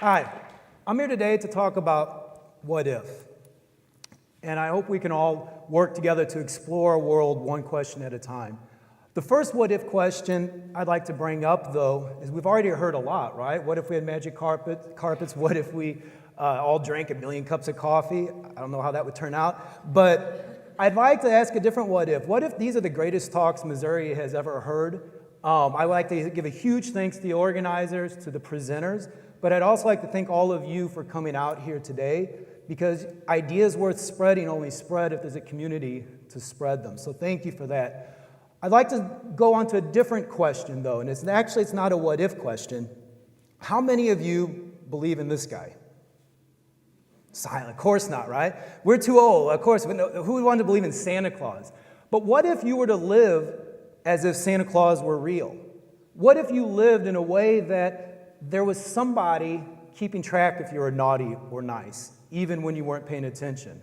Hi, I'm here today to talk about what if. And I hope we can all work together to explore a world one question at a time. The first what if question I'd like to bring up, though, is we've already heard a lot, right? What if we had magic carpets? What if we all drank 1 million cups of coffee? I don't know how that would turn out. But I'd like to ask a different what if. What if these are the greatest talks Missouri has ever heard? I would like to give a huge thanks to the organizers, to the presenters, but I'd also like to thank all of you for coming out here today, because ideas worth spreading only spread if there's a community to spread them. So thank you for that. I'd like to go on to a different question, though, and it's not a what if question. How many of you believe in this guy? Silent, of course not, right? We're too old, of course. Who would want to believe in Santa Claus? But what if you were to live as if Santa Claus were real? What if you lived in a way that there was somebody keeping track if you were naughty or nice, even when you weren't paying attention?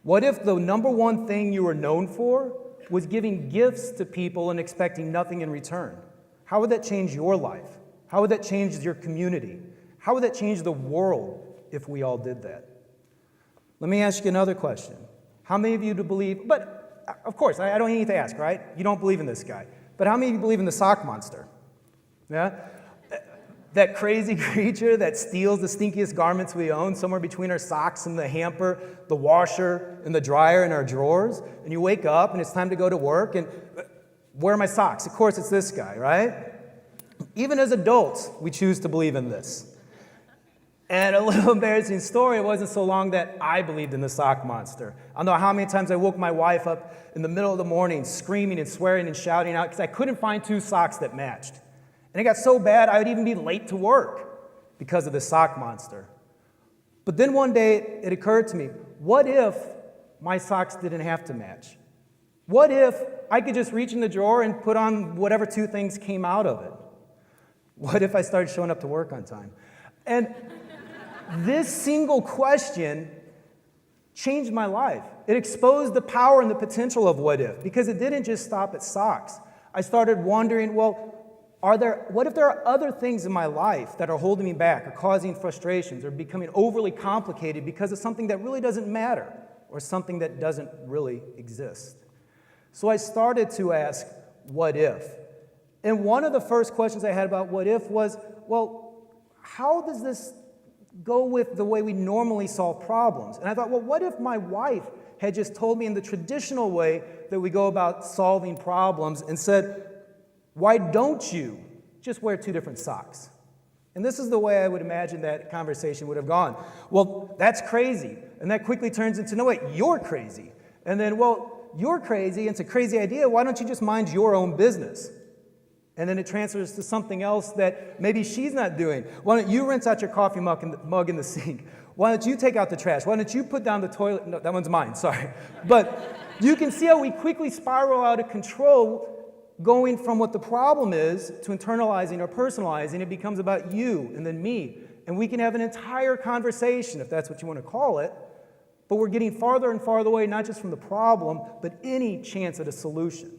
What if the number one thing you were known for was giving gifts to people and expecting nothing in return? How would that change your life? How would that change your community? How would that change the world if we all did that? Let me ask you another question. How many of you do believe, but of course, I don't need to ask, right? You don't believe in this guy. But how many of you believe in the sock monster? Yeah? That crazy creature that steals the stinkiest garments we own, somewhere between our socks and the hamper, the washer, and the dryer in our drawers. And you wake up and it's time to go to work and where are my socks? Of course, it's this guy, right? Even as adults, we choose to believe in this. And a little embarrassing story, it wasn't so long that I believed in the sock monster. I don't know how many times I woke my wife up in the middle of the morning screaming and swearing and shouting out because I couldn't find 2 socks that matched. And it got so bad I would even be late to work because of the sock monster. But then one day it occurred to me, what if my socks didn't have to match? What if I could just reach in the drawer and put on whatever 2 things came out of it? What if I started showing up to work on time? And this single question changed my life. It exposed the power and the potential of what if, because it didn't just stop at socks. I started wondering, well, what if there are other things in my life that are holding me back or causing frustrations or becoming overly complicated because of something that really doesn't matter or something that doesn't really exist? So I started to ask, what if? And one of the first questions I had about what if was, well, how does this go with the way we normally solve problems? And I thought, well, what if my wife had just told me in the traditional way that we go about solving problems and said, why don't you just wear 2 different socks? And this is the way I would imagine that conversation would have gone. Well, that's crazy. And that quickly turns into, no, wait, you're crazy. And then, well, you're crazy, it's a crazy idea, why don't you just mind your own business? And then it transfers to something else that maybe she's not doing. Why don't you rinse out your coffee mug in the sink? Why don't you take out the trash? Why don't you put down the toilet? No, that one's mine, sorry. But you can see how we quickly spiral out of control, going from what the problem is to internalizing or personalizing. It becomes about you and then me. And we can have an entire conversation, if that's what you want to call it, but we're getting farther and farther away, not just from the problem, but any chance at a solution.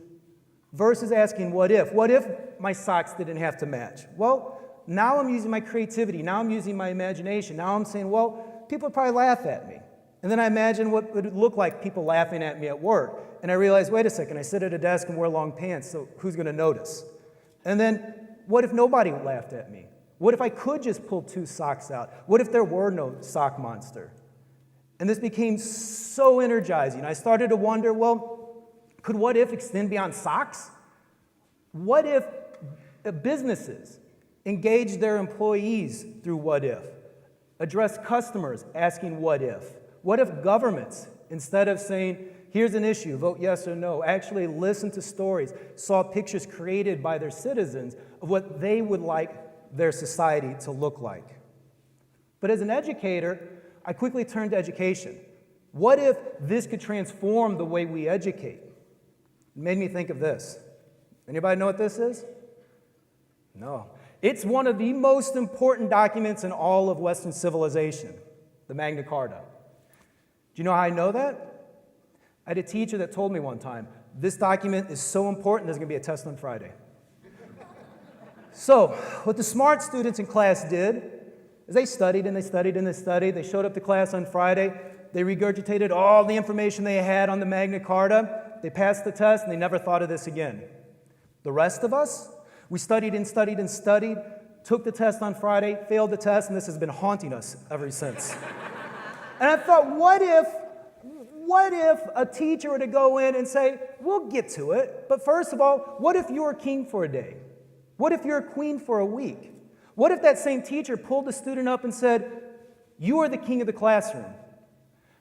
Versus asking, what if? What if my socks didn't have to match? Well, now I'm using my creativity. Now I'm using my imagination. Now I'm saying, well, people would probably laugh at me. And then I imagine what would it look like people laughing at me at work. And I realize, wait a second, I sit at a desk and wear long pants, so who's going to notice? And then, what if nobody laughed at me? What if I could just pull 2 socks out? What if there were no sock monster? And this became so energizing. I started to wonder, well, could what if extend beyond socks? What if businesses engage their employees through what if? Address customers asking what if? What if governments, instead of saying, here's an issue, vote yes or no, actually listen to stories, saw pictures created by their citizens of what they would like their society to look like? But as an educator, I quickly turned to education. What if this could transform the way we educate? It made me think of this. Anybody know what this is? No. It's one of the most important documents in all of Western civilization, the Magna Carta. Do you know how I know that? I had a teacher that told me one time, this document is so important, there's going to be a test on Friday. So, what the smart students in class did As they studied and they studied and they studied, they showed up to class on Friday, they regurgitated all the information they had on the Magna Carta, they passed the test, and they never thought of this again. The rest of us, we studied and studied and studied, took the test on Friday, failed the test, and this has been haunting us ever since. And I thought, what if a teacher were to go in and say, we'll get to it, but first of all, what if you were king for a day? What if you're a queen for a week? What if that same teacher pulled the student up and said, you are the king of the classroom?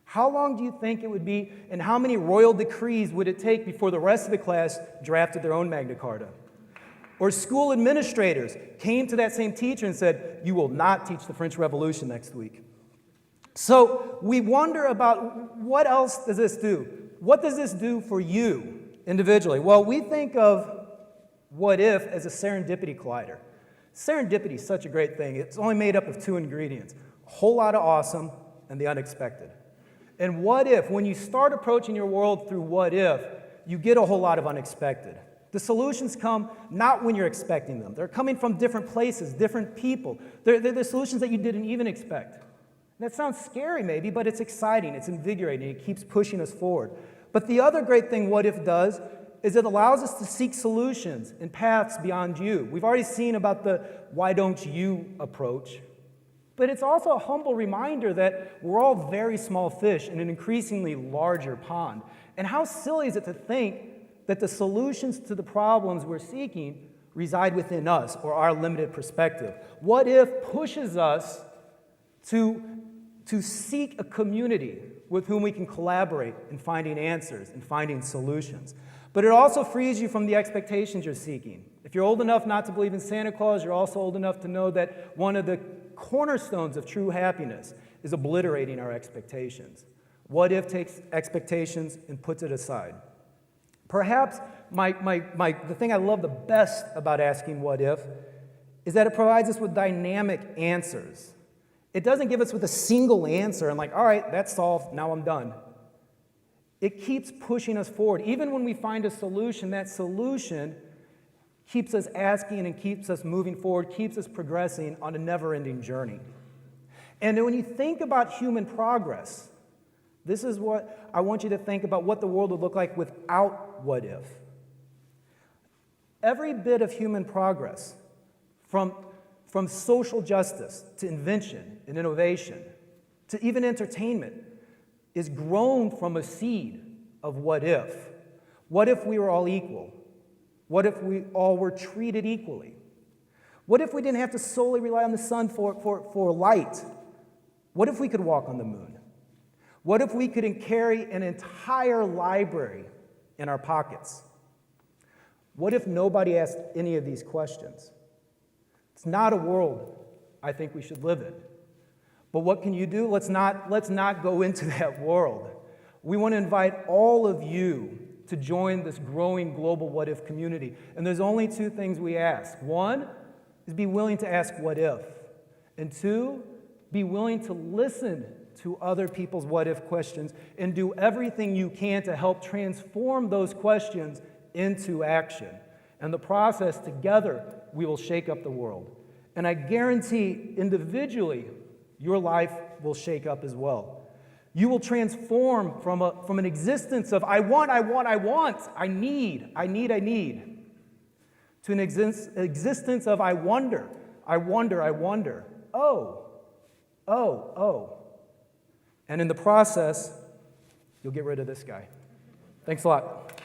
How long do you think it would be, and how many royal decrees would it take before the rest of the class drafted their own Magna Carta? Or school administrators came to that same teacher and said, you will not teach the French Revolution next week. So we wonder about what else does this do? What does this do for you individually? Well, we think of what if as a serendipity collider. Serendipity is such a great thing. It's only made up of two ingredients, a whole lot of awesome and the unexpected. And what if, when you start approaching your world through what if, you get a whole lot of unexpected. The solutions come not when you're expecting them. They're coming from different places, different people. They're the solutions that you didn't even expect. That sounds scary maybe, but it's exciting, it's invigorating, it keeps pushing us forward. But the other great thing what if does is it allows us to seek solutions and paths beyond you. We've already seen about the why don't you approach, but it's also a humble reminder that we're all very small fish in an increasingly larger pond. And how silly is it to think that the solutions to the problems we're seeking reside within us or our limited perspective? What if pushes us to seek a community with whom we can collaborate in finding answers and finding solutions? But it also frees you from the expectations you're seeking. If you're old enough not to believe in Santa Claus, you're also old enough to know that one of the cornerstones of true happiness is obliterating our expectations. What if takes expectations and puts it aside? Perhaps the thing I love the best about asking what if is that it provides us with dynamic answers. It doesn't give us with a single answer and like, all right, that's solved, now I'm done. It keeps pushing us forward. Even when we find a solution, that solution keeps us asking and keeps us moving forward, keeps us progressing on a never-ending journey. And when you think about human progress, this is what I want you to think about what the world would look like without what if. Every bit of human progress, from social justice to invention and innovation to even entertainment, is grown from a seed of what if. What if we were all equal? What if we all were treated equally? What if we didn't have to solely rely on the sun for light? What if we could walk on the moon? What if we could carry an entire library in our pockets? What if nobody asked any of these questions? It's not a world I think we should live in. But what can you do? Let's not go into that world. We want to invite all of you to join this growing global what if community. And there's only two things we ask. One is be willing to ask what if. And two, be willing to listen to other people's what if questions and do everything you can to help transform those questions into action. And the process, together, we will shake up the world. And I guarantee individually, your life will shake up as well. You will transform from an existence of I want, I need, to an existence of I wonder, oh. And in the process, you'll get rid of this guy. Thanks a lot.